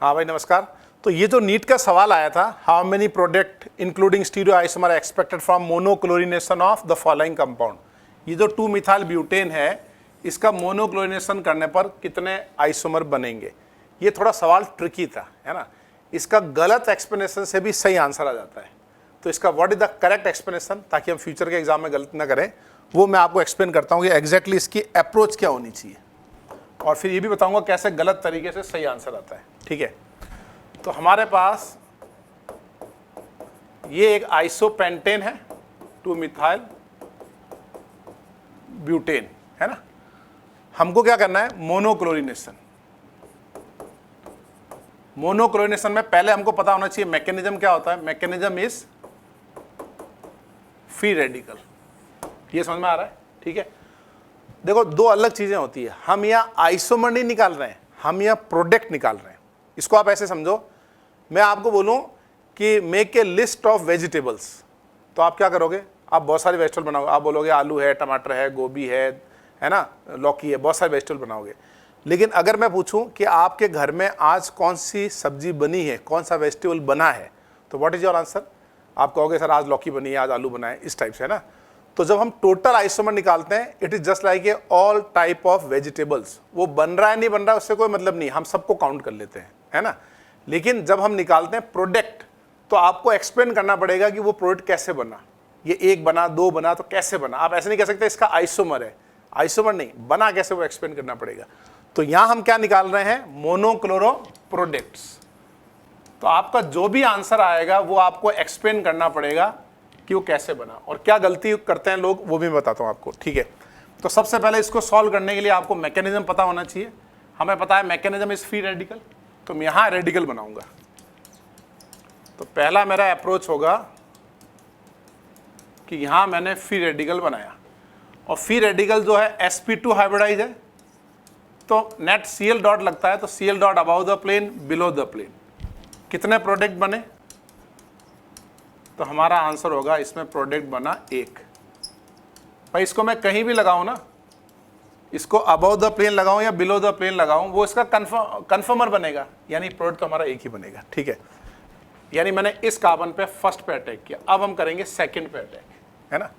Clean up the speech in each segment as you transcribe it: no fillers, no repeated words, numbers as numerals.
हाँ भाई नमस्कार। तो ये जो नीट का सवाल आया था, how many product including stereo isomer expected from monochlorination of the following compound. ये जो 2 मिथाइल ब्यूटेन है, इसका मोनोक्लोरिनेशन करने पर कितने आइसोमर बनेंगे। ये थोड़ा सवाल ट्रिकी था, है ना। इसका गलत एक्सप्लेनेशन से भी सही आंसर आ जाता है। तो इसका what is the correct explanation, ताकि हम फ्यूचर के एग्जाम में गलत ना करें, वो मैं आपको एक्सप्लेन करता हूँ कि एग्जैक्टली इसकी अप्रोच क्या होनी चाहिए, और फिर ये भी बताऊंगा कैसे गलत तरीके से सही आंसर आता है। ठीक है, तो हमारे पास ये एक आइसोपेंटेन है, 2 मिथाइल ब्यूटेन, है ना। हमको क्या करना है, मोनोक्लोरिनेशन। मोनोक्लोरिनेशन में पहले हमको पता होना चाहिए मैकेनिज्म क्या होता है। Mechanism is free radical. ये समझ में आ रहा है, ठीक है। देखो, 2 अलग चीजें होती है। हम यहाँ आइसोमर नहीं निकाल रहे हैं, हम यहाँ प्रोडक्ट निकाल रहे हैं। इसको आप ऐसे समझो, मैं आपको बोलूं कि make a list of vegetables, तो आप क्या करोगे, आप बहुत सारे वेजिटेबल बनाओगे। आप बोलोगे आलू है, टमाटर है, गोभी है ना, लौकी है, बहुत सारे वेजिटेबल बनाओगे। लेकिन अगर मैं पूछूं कि आपके घर में आज कौन सी सब्जी बनी है, कौन सा वेजिटेबल बना है, तो व्हाट इज योर आंसर। आप कहोगे सर आज लौकी बनी है, आज आलू बना है, इस टाइप से, है ना। तो जब हम टोटल आइसोमर निकालते हैं, it is just like a all type of vegetables. वो बन रहा है नहीं बन रहा है उससे कोई मतलब नहीं, हम सबको काउंट कर लेते हैं, है ना। लेकिन जब हम निकालते हैं प्रोडक्ट, तो आपको एक्सप्लेन करना पड़ेगा कि वो प्रोडक्ट कैसे बना। ये 1 बना, 2 बना, तो कैसे बना। आप ऐसे नहीं कह सकते इसका आइसोमर है, आइसोमर नहीं, बना कैसे, वो एक्सप्लेन करना पड़ेगा। तो यहां हम क्या निकाल रहे हैं, मोनोक्लोरो प्रोडक्ट्स। तो आपका जो भी आंसर आएगा वो आपको एक्सप्लेन करना पड़ेगा कि वो कैसे बना, और क्या गलती करते हैं लोग वो भी मैं बताता हूं आपको, ठीक है। तो सबसे पहले इसको सॉल्व करने के लिए आपको मैकेनिज्म पता होना चाहिए। हमें पता है मैकेनिज्म इज फ्री रेडिकल, तो मैं यहां रेडिकल बनाऊंगा। तो पहला मेरा अप्रोच होगा कि यहां मैंने फ्री रेडिकल बनाया, और फ्री रेडिकल जो है sp2 हाइब्रिडाइज है, तो नेट Cl डॉट लगता है, तो Cl dot above the plane, below the plane. कितने प्रोडक्ट बने, तो हमारा आंसर होगा इसमें प्रोडक्ट बना 1। भाई इसको मैं कहीं भी लगाऊं ना, इसको अबव द प्लेन लगाऊं या बिलो द प्लेन लगाऊं, वो इसका कन्फर्मर बनेगा, यानी प्रोडक्ट तो हमारा 1 ही बनेगा, ठीक है। यानी मैंने इस कार्बन पे फर्स्ट पे अटैक किया, अब हम करेंगे सेकंड पे अटैक, है ना।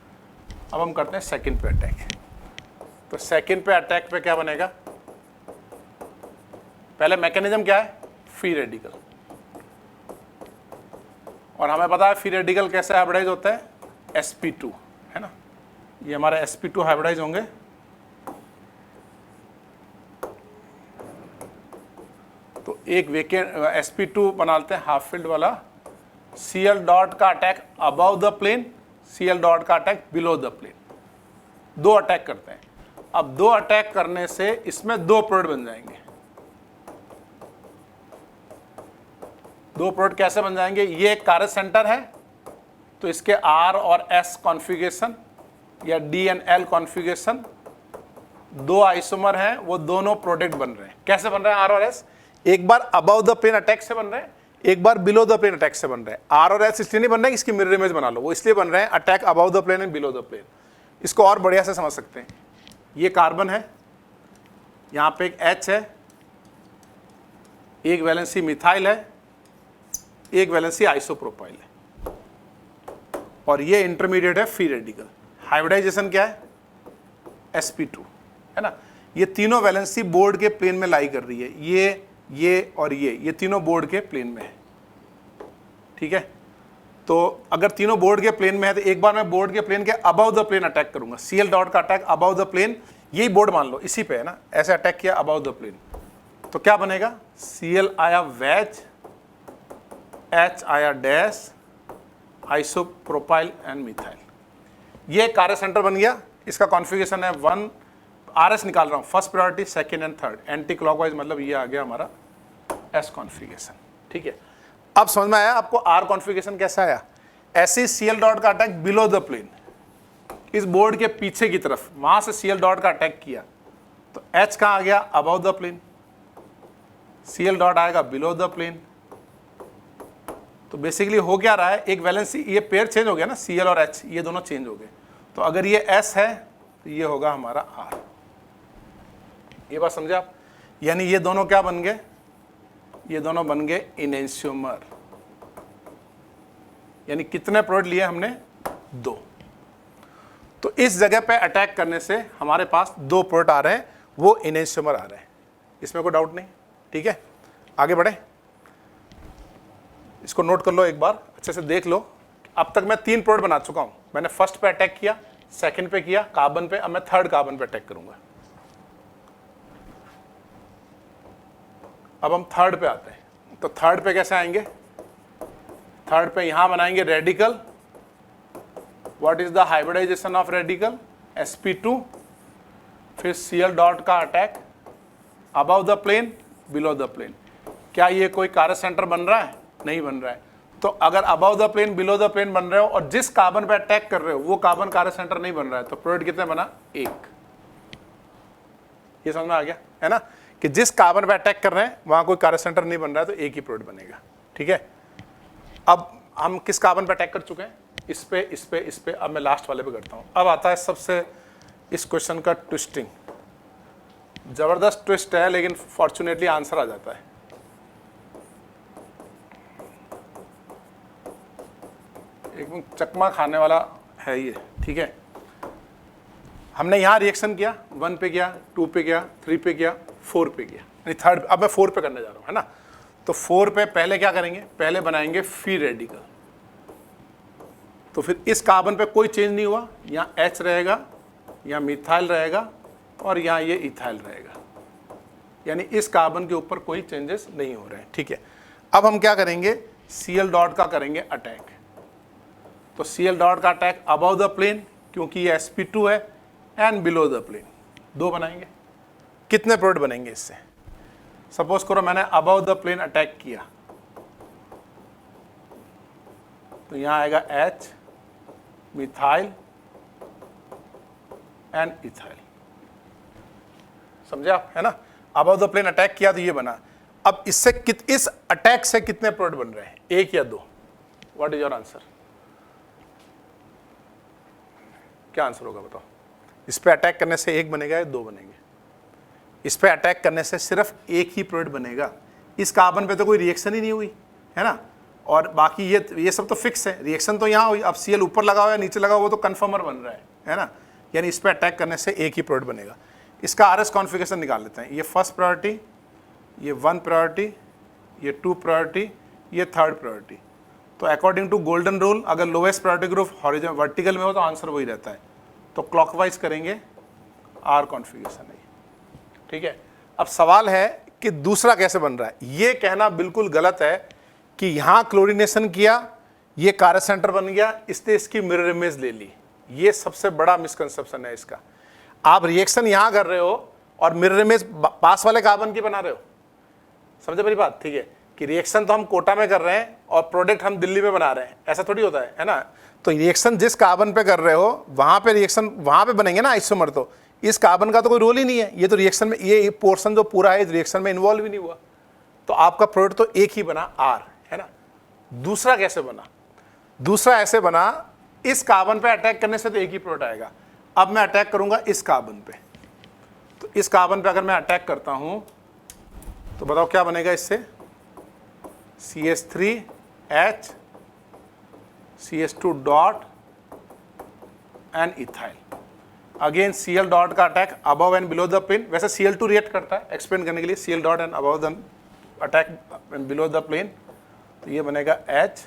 अब हम करते हैं सेकंड पे अटैक। तो सेकंड पे अटैक पे क्या बनेगा, पहले मैकेनिज्म क्या है, फ्री रेडिकल, और हमें पता है फ्री रेडिकल कैसे हाइब्रिडाइज होता है, sp2, है ना। ये हमारे sp2 हाइब्रिडाइज होंगे। तो एक वेकेंट sp2 बनाते हैं हाफ फील्ड वाला, Cl डॉट का attack above the plane, Cl dot का attack below the plane. 2 attack करते हैं। अब 2 अटैक करने से इसमें 2 प्रोडक्ट बन जाएंगे। 2 प्रोडक्ट कैसे बन जाएंगे, ये एक कार्य सेंटर है, तो इसके R और S कॉन्फ़िगरेशन या D and L configuration, 2 isomer हैं, वो दोनों प्रोडक्ट बन रहे हैं। कैसे बन रहे हैं R और S, एक बार अबव द प्लेन अटैक से बन रहे हैं, एक बार बिलो द प्लेन अटैक से बन रहे हैं। R और S इसलिए नहीं बन रहे हैं इसकी मिरर इमेज बना लो, वो इसलिए बन रहे हैं attack above the plane and below the plane. इसको और बढ़िया से समझ सकते हैं, ये कार्बन है, यहाँ पे एक H है, एक वैलेंसी मिथाइल है, एक वैलेंसी आइसोप्रोपाइल है, और ये इंटरमीडिएट है फ्री रेडिकल। हाइब्रिडाइजेशन क्या है, sp2, है ना। ये तीनों वैलेंसी बोर्ड के प्लेन में लाई कर रही है, ये और ये तीनों बोर्ड के प्लेन में है, ठीक है। तो अगर तीनों बोर्ड के प्लेन में है, तो एक बार मैं बोर्ड के प्लेन के अबव द प्लेन अटैक करूंगा। Cl डॉट का अटैक अबव द प्लेन, यही बोर्ड मान लो, इसी पे है ना, ऐसे अटैक किया अबव द प्लेन, तो क्या बनेगा, Cl आया वेज, H आया डैश, आइसोप्रोपाइल एंड मिथाइल। ये कार्य सेंटर बन गया। इसका कॉन्फ़िगरेशन है 1 RS निकाल रहा हूँ, first priority, second and third, anti clockwise, मतलब ये आ गया हमारा S कॉन्फ़िगरेशन, ठीक है। अब समझ में आया आपको R कॉन्फ़िगरेशन कैसा आया। ऐसे Cl डॉट का अटैक बिलो द प्लेन, इस बोर्ड के पीछे की तरफ, वहां से Cl डॉट का अटैक किया, तो H कहाँ आ गया, above the plane, Cl dot आएगा बिलो द प्लेन। तो बेसिकली हो क्या रहा है, एक वैलेंसी, ये पेयर चेंज हो गया ना, Cl और H, ये दोनों चेंज हो गए। तो अगर ये S है तो ये होगा हमारा R। ये बात समझे आप, यानी ये दोनों क्या बन गए, ये दोनों बन गए इनेंशियोमर। यानी कितने प्रोडक्ट लिए हमने? 2। तो इस जगह पे अटैक करने से हमारे पास 2 प्रोडक्ट आ रहे हैं, वो इनेंशियोमर आ रहे हैं, इसमें कोई डाउट नहीं। ठीक है, आगे बढ़े, इसको नोट कर लो, एक बार अच्छे से देख लो। अब तक मैं 3 प्रोडक्ट बना चुका हूं। मैंने फर्स्ट पे अटैक किया, सेकंड पे किया, कार्बन पे, अब मैं थर्ड कार्बन पे अटैक करूंगा। अब हम थर्ड पे आते हैं। तो थर्ड पे कैसे आएंगे? थर्ड पे यहां बनाएंगे radical. What is the hybridisation of radical? sp2, फिर Cl डॉट का attack above the plane, below the plane. क्या ये कोई कार्य सेंटर बन रहा है? नहीं बन रहा है। तो अगर above the plane, below the plane बन रहे हो और जिस कार्बन पे अटैक कर रहे हो वो कार्बन कार्य सेंटर नहीं बन रहा है, तो प्रोडक्ट कितने बना? 1। ये समझ में आ गया है ना, कि जिस कार्बन पे अटैक कर रहे हैं वहां कोई कार्य सेंटर नहीं बन रहा है, तो एक ही प्रोडक्ट बनेगा। ठीक है, अब हम किस कार्बन पे अटैक कर चुके हैं? इस पे, इस पे, इस पे। अब मैं लास्ट वाले पे करता हूं। अब आता है सबसे इस क्वेश्चन का ट्विस्टिंग। जबरदस्त ट्विस्ट है, लेकिन फॉर्चुनेटली आंसर आ जाता है। एकदम चकमा खाने वाला है ये। ठीक है, हमने यहां रिएक्शन किया, 1 पे किया, 2 पे किया, 3 पे किया, 4 पे किया, यानी थर्ड। अब मैं 4 पे करने जा रहा हूं, है ना। तो 4 पे पहले क्या करेंगे? पहले बनाएंगे फ्री रेडिकल। तो फिर इस कार्बन पे कोई चेंज नहीं हुआ, यहाँ H रहेगा, यहाँ मिथाइल रहेगा और यहाँ ये इथाइल रहेगा, यानी इस कार्बन के ऊपर कोई चेंजेस नहीं हो रहे हैं। ठीक है, अब हम क्या करेंगे? Cl डॉट का करेंगे अटैक। तो Cl डॉट का अटैक अबव द प्लेन, क्योंकि ये sp2 है, एंड बिलो द प्लेन। 2 बनाएंगे। कितने प्रोडक्ट बनेंगे इससे? सपोज करो मैंने अबव द प्लेन अटैक किया, तो यहां आएगा H, मिथाइल एंड इथाइल। समझे आप, है ना। अबव द प्लेन अटैक किया तो ये बना। अब इससे इस अटैक से कितने प्रोडक्ट बन रहे हैं? 1 या 2? What is your answer? क्या आंसर होगा बताओ? इस पे अटैक करने से 1 बनेगा या 2 बनेंगे? इस पे अटैक करने से सिर्फ 1 ही प्रोडक्ट बनेगा। इस कार्बन पे तो कोई रिएक्शन ही नहीं हुई, है ना। और बाकी ये सब तो फिक्स है, रिएक्शन तो यहाँ हुई। अब Cl ऊपर लगा हुआ है, नीचे लगा हुआ, वो तो कन्फर्मर बन रहा है ना। यानी इस पे अटैक करने से 1 ही प्रोडक्ट बनेगा। इसका RS कॉन्फ़िगरेशन निकाल लेते हैं। ये फर्स्ट प्रायोरिटी, ये 1 प्रायोरिटी, ये 2 प्रायोरिटी, ये 3rd प्रायोरिटी। तो अकॉर्डिंग टू गोल्डन रूल, अगर lowest priority group horizontal vertical में हो तो आंसर वही रहता है। तो क्लॉकवाइज करेंगे, R कॉन्फ़िगरेशन है। ठीक है, अब सवाल है कि दूसरा कैसे बन रहा है। ये कहना बिल्कुल गलत है कि यहां क्लोरीनेशन किया, ये कार्य सेंटर बन गया, इसने इसकी मिरर इमेज ले ली। ये सबसे बड़ा मिसकंसेप्शन है इसका। आप रिएक्शन यहां कर रहे हो और मिरर इमेज पास वाले कार्बन की बना रहे हो। समझे मेरी बात? ठीक है, कि रिएक्शन तो हम कोटा में कर रहे हैं और प्रोडक्ट हम दिल्ली में बना रहे हैं, ऐसा थोड़ी होता है ना। तो रिएक्शन जिस कार्बन पे कर रहे हो वहां पे रिएक्शन वहां पे बनेंगे ना आइसोमर। तो इस कार्बन का तो कोई रोल ही नहीं है, ये तो रिएक्शन में, ये पोर्शन जो पूरा है रिएक्शन में इन्वॉल्व ही नहीं हुआ। तो आपका प्रोडक्ट तो 1 ही बना, R, है ना। दूसरा कैसे बना? दूसरा ऐसे बना, इस कार्बन पे अटैक करने से तो 1 ही प्रोडक्ट आएगा। अब मैं अटैक करूंगा इस कार्बन पे, तो इस कार्बन पे अगर मैं अटैक करता हूं तो बताओ क्या बनेगा इससे? CH3H, CH2 dot and ethyl. Again Cl dot का attack above and below the plane. वैसे Cl2 रिएक्ट करता है, एक्सप्लेन करने के लिए, Cl dot and above the attack and below the plane. तो ये बनेगा H,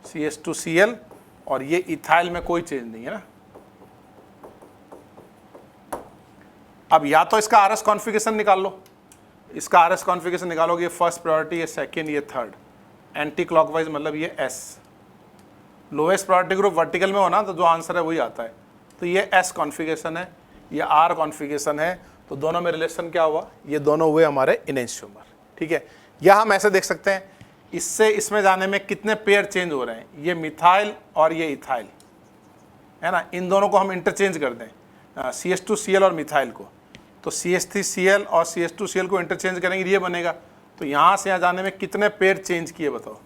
CH2Cl, और ये इथाइल में कोई चेंज नहीं है ना। अब या तो इसका RS कॉन्फ़िगरेशन निकाल लो, इसका RS कॉन्फ़िगरेशन निकालोगे, ये फर्स्ट प्रायोरिटी, ये सेकेंड, ये थर्ड, एंटी क्लॉकवाइज, मतलब ये S। Lowest priority group vertical में हो ना, तो जो आंसर है वही आता है। तो ये S कॉन्फ़िगरेशन है, ये R कॉन्फ़िगरेशन है। तो दोनों में रिलेशन क्या हुआ? ये दोनों हुए हमारे इनेंशियोमर। ठीक है, या हम ऐसे देख सकते हैं, इससे इसमें जाने में कितने पेयर चेंज हो रहे हैं? ये मिथाइल और ये इथाइल, है ना। इन दोनों को हम इंटरचेंज कर दें, CH2Cl और मिथाइल को। तो CH3Cl और CH2Cl को इंटरचेंज करेंगे, ये बनेगा। तो यहाँ से यहाँ जाने में कितने पेयर चेंज किए बताओ?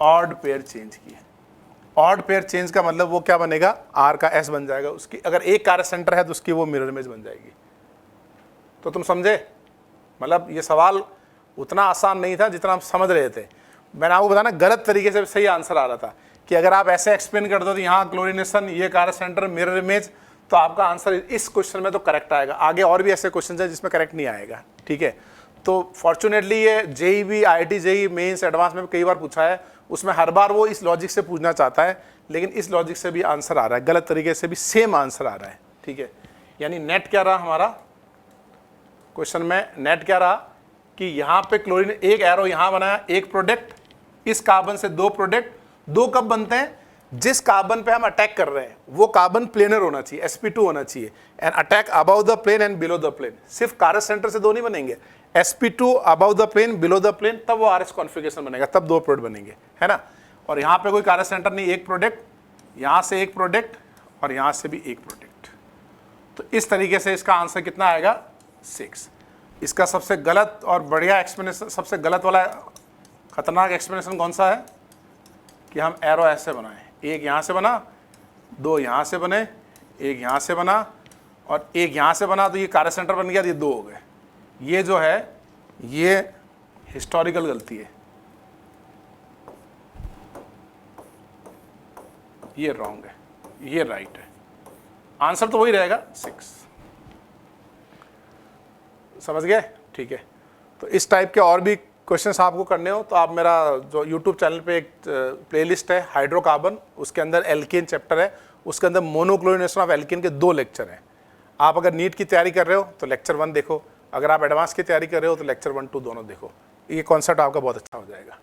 ऑड पेयर चेंज किए। ऑड पेयर चेंज का मतलब वो क्या बनेगा? R का S बन जाएगा। उसकी अगर एक कार्य सेंटर है तो उसकी वो मिरर इमेज बन जाएगी। तो तुम समझे? मतलब ये सवाल उतना आसान नहीं था जितना हम समझ रहे थे। मैंने आपको बताया ना, गलत तरीके से सही आंसर आ रहा था कि अगर आप ऐसे एक्सप्लेन कर दो तो यहाँ क्लोरीनेशन, ये कार्य सेंटर, मिरर इमेज, तो आपका आंसर इस क्वेश्चन में तो करेक्ट आएगा। आगे और भी ऐसे क्वेश्चन है जिसमें करेक्ट नहीं आएगा, ठीक है। तो फॉर्चुनेटली ये JEE, IIT JEE mains advanced में कई बार पूछा है, उसमें हर बार वो इस लॉजिक से पूछना चाहता है, लेकिन इस लॉजिक से भी आंसर आ रहा है, गलत तरीके से भी सेम आंसर आ रहा है, ठीक है। यानी नेट क्या रहा हमारा क्वेश्चन में, नेट क्या रहा कि यहाँ पे क्लोरीन, एक एरो यहाँ बनाया, एक प्रोडक्ट, इस कार्बन से दो प्रोडक्ट। दो कब बनते हैं? जिस कार्बन पे हम अटैक कर रहे हैं वो कार्बन प्लेनर होना चाहिए, sp2 होना चाहिए, and attack above the plane and below the plane. सिर्फ कार्य सेंटर से दो नहीं बनेंगे, sp2 above the plane, below the plane, तब वो RS कॉन्फ़िगरेशन बनेगा, तब दो प्रोडक्ट बनेंगे, है ना। और यहाँ पे कोई कार्य सेंटर नहीं, एक प्रोडक्ट, यहाँ से एक प्रोडक्ट और यहाँ से भी एक प्रोडक्ट। तो इस तरीके से इसका आंसर कितना आएगा? 6। इसका सबसे गलत और बढ़िया एक्सप्लेनेशन, सबसे गलत वाला खतरनाक एक्सप्लेनेशन कौन सा है कि हम एरो ऐसे बनाएं, एक यहाँ से बना, दो यहाँ से बने, एक यहाँ से बना और एक यहाँ से बना, तो ये कार्य सेंटर बन गया, ये दो हो गए। ये जो है ये हिस्टोरिकल गलती है, ये रॉन्ग है, ये राइट है। आंसर तो वही रहेगा 6। समझ गए? ठीक है। तो इस टाइप के और भी क्वेश्चंस आपको करने हो तो आप मेरा जो YouTube चैनल पे एक प्लेलिस्ट है हाइड्रोकार्बन, उसके अंदर एल्केन चैप्टर है, उसके अंदर मोनोक्लोरिनेशन ऑफ एल्केन के 2 लेक्चर हैं। आप अगर नीट की तैयारी कर रहे हो तो लेक्चर 1 देखो, अगर आप एडवांस की तैयारी कर रहे हो तो लेक्चर 1, 2 दोनों देखो। ये कॉन्सेप्ट आपका बहुत अच्छा हो जाएगा।